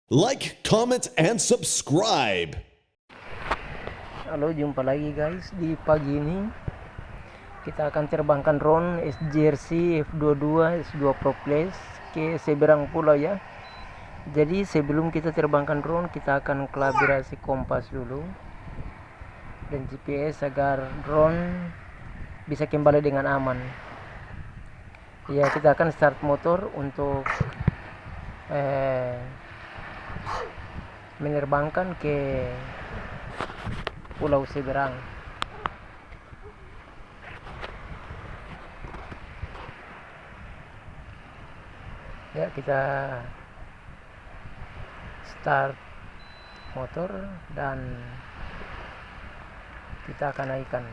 Like, comment, and subscribe. Halo, jumpa lagi guys. Di pagi ini kita akan terbangkan drone SJRC F22 S2 Pro Plus ke seberang pulau ya. Jadi sebelum kita terbangkan drone, kita akan kalibrasi kompas dulu dan GPS agar drone bisa kembali dengan aman. Ya, kita akan start motor untuk menerbangkan ke pulau seberang. Ya, kita start motor dan kita akan naikkan.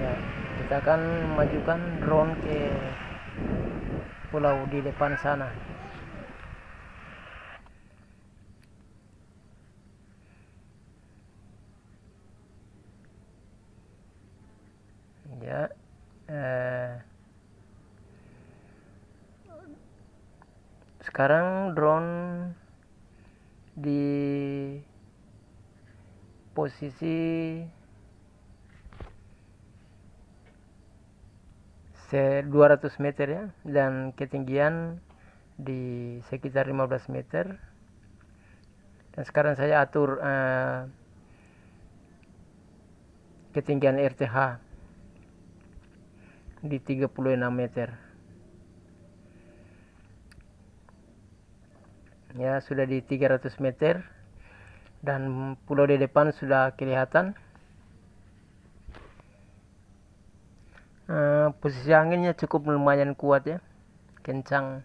Ya, kita akan majukan drone ke pulau di depan sana. Ya, sekarang drone di posisi 200 meter ya, dan ketinggian di sekitar 15 meter. Dan sekarang saya atur ketinggian RTH di 36 meter. Ya, sudah di 300 meter dan pulau di depan sudah kelihatan. Posisi anginnya cukup lumayan kuat ya, kencang.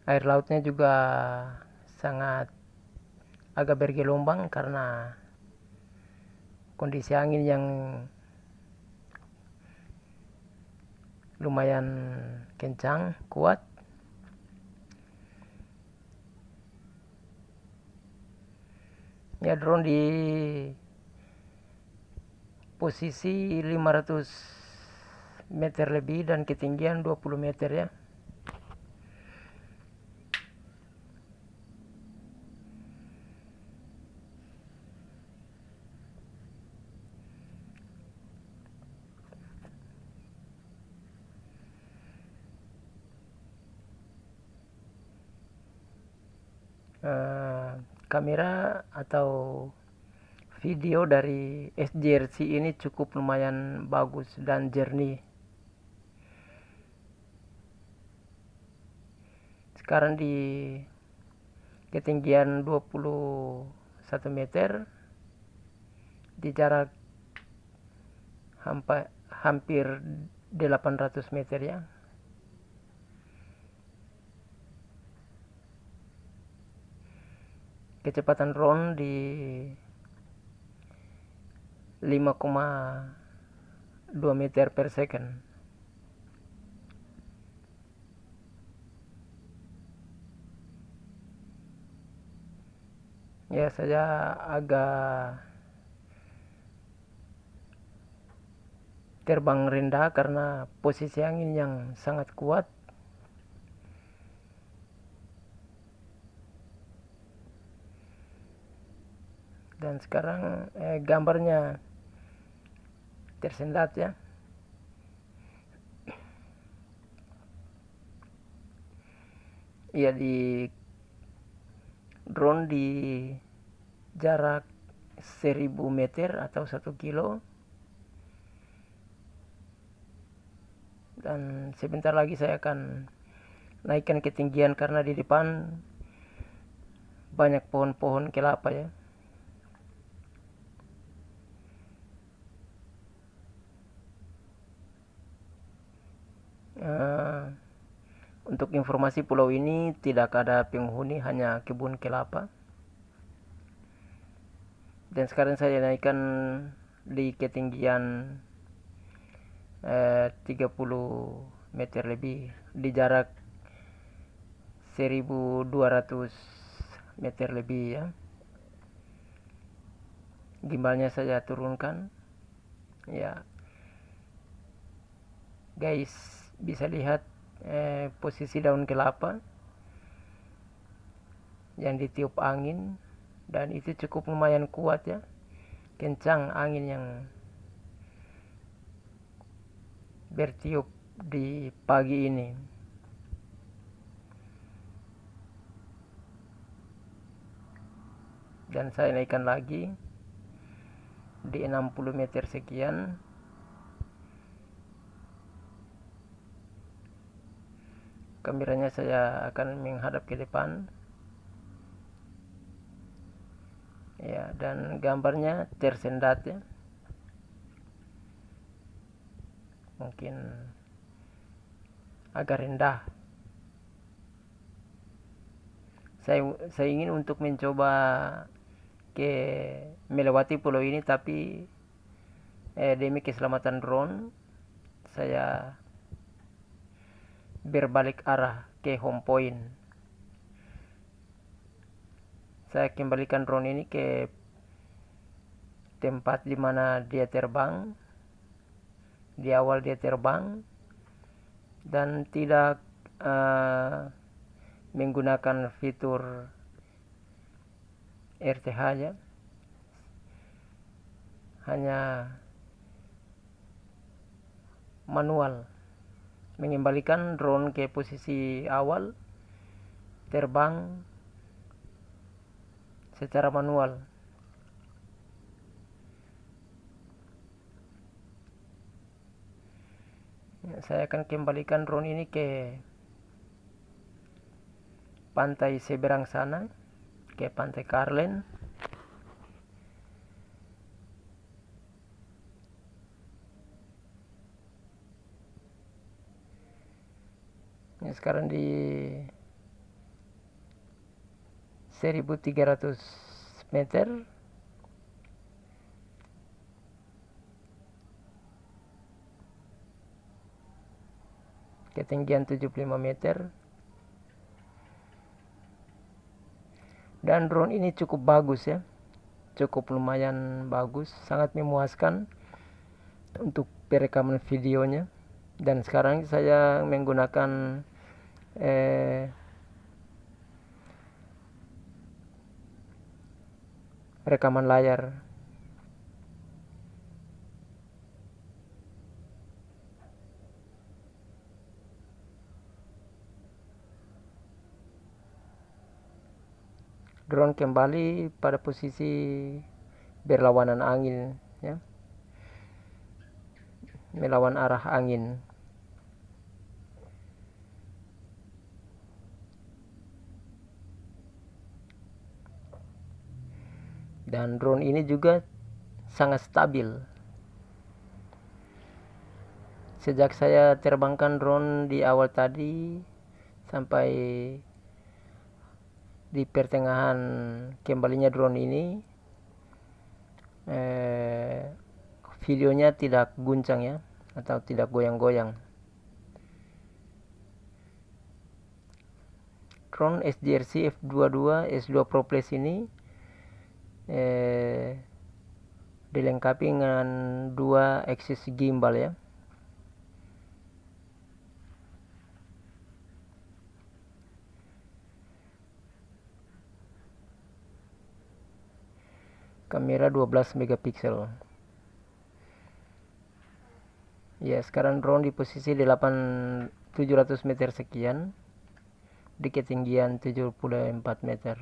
Air lautnya juga sangat agak bergelombang karena kondisi angin yang lumayan kencang, kuat. Ya, drone di posisi 500 meter lebih dan ketinggian 20 meter ya. Kamera atau video dari SJRC ini cukup lumayan bagus dan jernih. Sekarang di ketinggian 21 meter di jarak hampir 800 meter ya. Kecepatan drone di 5,2 meter per second. Ya, saya agak terbang rendah karena posisi angin yang sangat kuat. Dan sekarang gambarnya tersendat ya. Ya, di drone di jarak 1000 meter atau 1 kilo. Dan sebentar lagi saya akan naikkan ketinggian karena di depan banyak pohon-pohon kelapa ya. Untuk informasi, pulau ini tidak ada penghuni, hanya kebun kelapa. Dan sekarang saya naikkan di ketinggian 30 meter lebih di jarak 1200 meter lebih ya. Gimbalnya saya turunkan ya guys, bisa lihat posisi daun kelapa yang ditiup angin, dan itu cukup lumayan kuat ya, kencang angin yang bertiup di pagi ini. Dan saya naikkan lagi di 60 meter sekian. Kameranya saya akan menghadap ke depan ya, dan gambarnya tersendat ya, mungkin agak rendah. Saya ingin untuk mencoba melewati pulau ini, tapi demi keselamatan drone saya berbalik arah ke home point. Saya kembalikan drone ini ke tempat dimana dia terbang, di awal dia terbang, dan tidak menggunakan fitur RTH ya, hanya manual, mengembalikan drone ke posisi awal, terbang secara manual. Saya akan kembalikan drone ini ke pantai seberang sana, ke pantai Carlen. Ini sekarang di 1300 meter. Ketinggian 75 meter. Dan drone ini cukup bagus ya, cukup lumayan bagus, sangat memuaskan untuk perekaman videonya. Dan sekarang saya menggunakan rekaman layar. Drone kembali pada posisi berlawanan angin ya, melawan arah angin. Dan drone ini juga sangat stabil. Sejak saya terbangkan drone di awal tadi sampai di pertengahan kembalinya drone ini, videonya tidak guncang ya, atau tidak goyang-goyang. Drone SJRC F22 S2 Pro Plus ini dilengkapi dengan 2 axis gimbal ya. Kamera 12 megapiksel. Ya, sekarang drone di posisi 700 meter sekian di ketinggian 74 meter.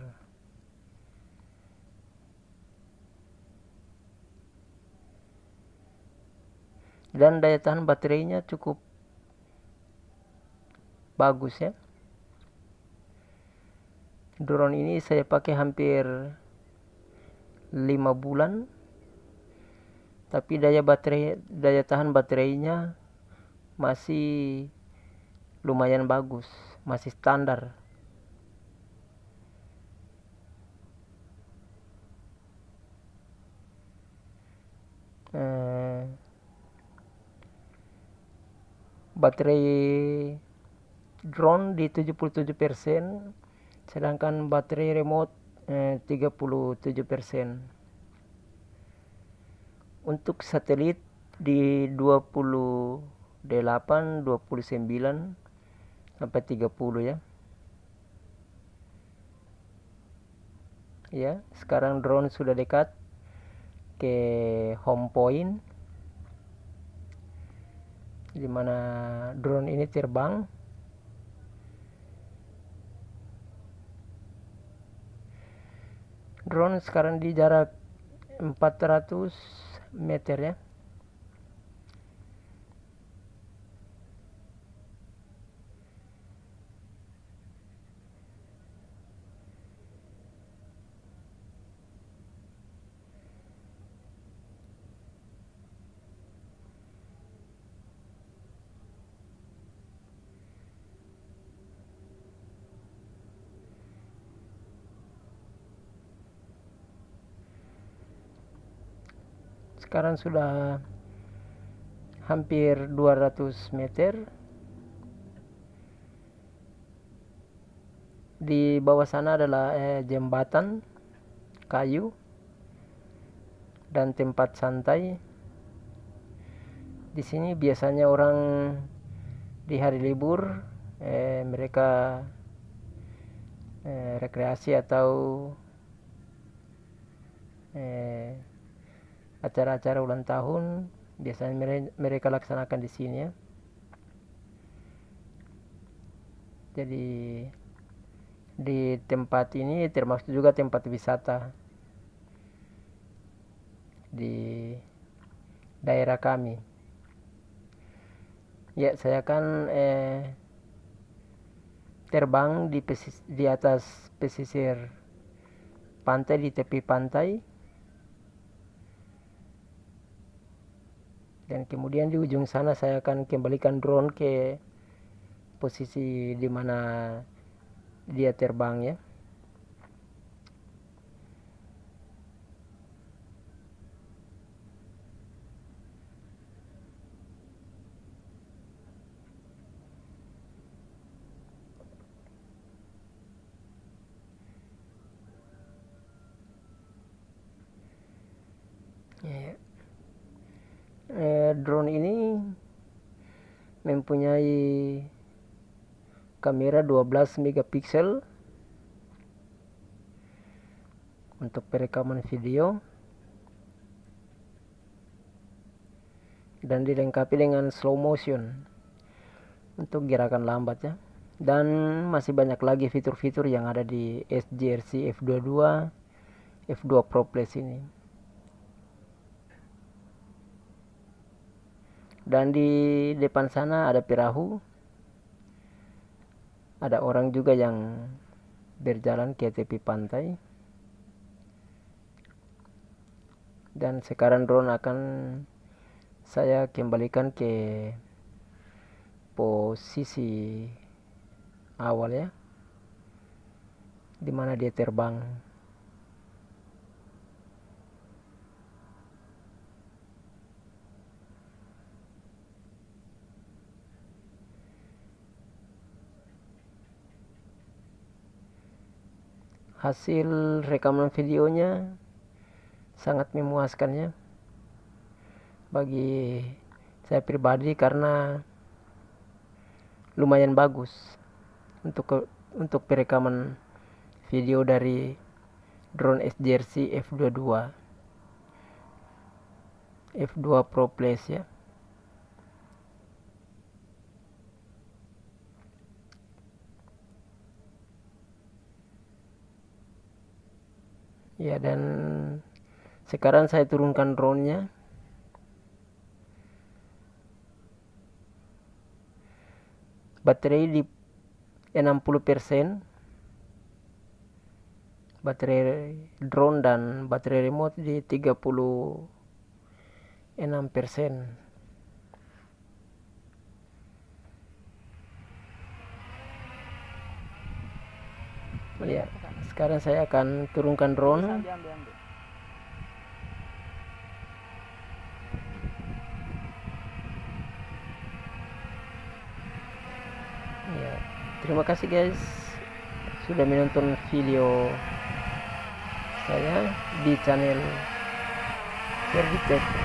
Dan daya tahan baterainya cukup bagus ya. Drone ini saya pakai hampir 5 bulan, tapi daya tahan baterainya masih lumayan bagus, masih standar. Baterai drone di 77%, sedangkan baterai remote 37%. Untuk satelit di 28, 29 sampai 30 ya. Ya, sekarang drone sudah dekat ke home point di mana drone ini terbang. Drone sekarang di jarak 400 meter ya. Sekarang sudah hampir 200 meter. Di bawah sana adalah jembatan kayu dan tempat santai. Di sini biasanya orang di hari libur mereka rekreasi atau acara-acara ulang tahun biasanya mereka laksanakan di sini ya. Jadi di tempat ini termasuk juga tempat wisata di daerah kami. Ya, saya kan terbang di atas pesisir pantai, di tepi pantai. Dan kemudian di ujung sana saya akan kembalikan drone ke posisi di mana dia terbang ya. Drone ini mempunyai kamera 12 megapiksel untuk perekaman video dan dilengkapi dengan slow motion untuk gerakan lambat ya. Dan masih banyak lagi fitur-fitur yang ada di SJRC F22 F2 Pro Plus ini. Dan di depan sana ada perahu. Ada orang juga yang berjalan ke tepi pantai. Dan sekarang drone akan saya kembalikan ke posisi awal ya, di mana dia terbang. Hasil rekaman videonya sangat memuaskan ya bagi saya pribadi, karena lumayan bagus untuk perekaman video dari drone SJRC F22 F2 Pro Plus ya. Ya, dan sekarang saya turunkan drone-nya. Baterai di 60%. Baterai drone dan baterai remote di 36%. Ya, sekarang saya akan turunkan drone. Ya, terima kasih guys sudah menonton video saya di channel Ferdi Tech.